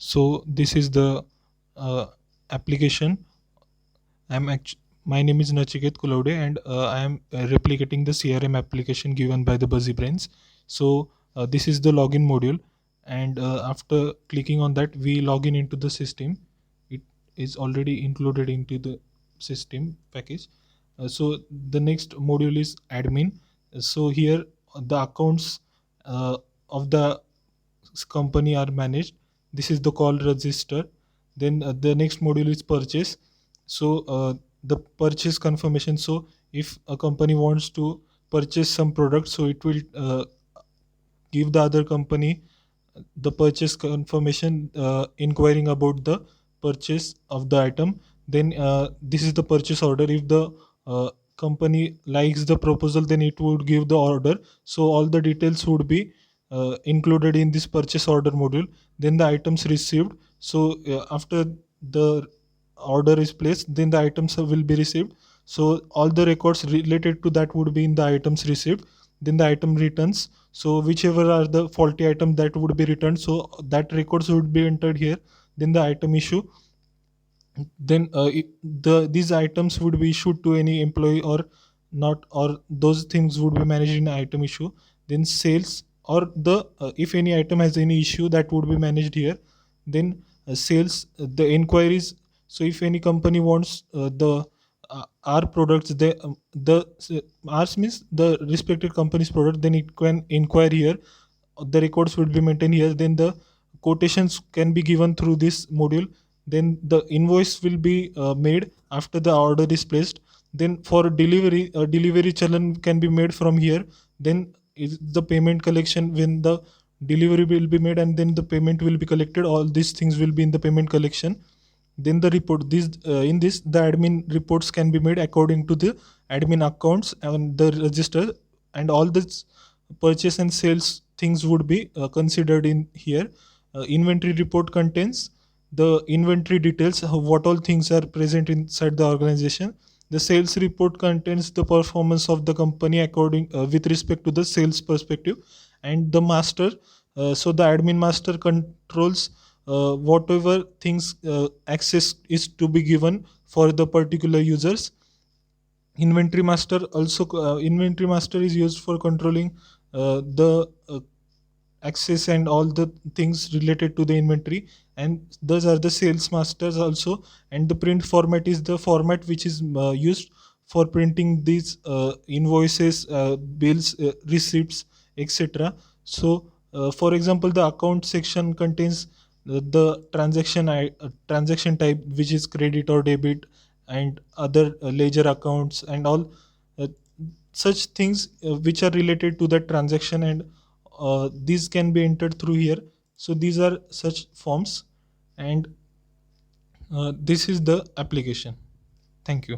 So this is the application. My name is Nachiket Kulode, and I am replicating the CRM application given by the BuzzyBrains. So this is the login module, and after clicking on that, we log in into the system. It is already included into the system package. So the next module is admin. So here the accounts of the company are managed. This is the call register. Then the next module is purchase. So the purchase confirmation. So if a company wants to purchase some product, so it will give the other company the purchase confirmation, inquiring about the purchase of the item. Then this is the purchase order. If the company likes the proposal, then it would give the order. So all the details would be included in this purchase order module. Then the items received. So after the order is placed, then the items will be received. So all the records related to that would be in the items received. Then the item returns. So whichever are the faulty item that would be returned, so that records would be entered here. Then the item issue. Then these items would be issued to any employee or not, or those things would be managed in item issue. Then sales, or the if any item has any issue, that would be managed here. Then sales, the inquiries. So if any company wants the our products, they ours means the respected company's product, then it can inquire here. The records will be maintained here. Then the quotations can be given through this module. Then the invoice will be made after the order is placed. Then for delivery, delivery challan can be made from here. Then is the payment collection, when the delivery will be made and then the payment will be collected, all these things will be in the payment collection. Then the report, this in this the admin reports can be made according to the admin accounts and the register. And all this purchase and sales things would be considered in here. Inventory report contains the inventory details, what all things are present inside the organization. The sales report contains the performance of the company according with respect to the sales perspective. And the master, so the admin master controls whatever things access is to be given for the particular users. Inventory master also, inventory master is used for controlling the access and all the things related to the inventory. And those are the sales masters also. And the print format is the format which is used for printing these invoices, bills, receipts, etc. So for example, the account section contains the transaction type, which is credit or debit, and other ledger accounts and all uh, such things which are related to the transaction. And these can be entered through here. So these are such forms. And this is the application. Thank you.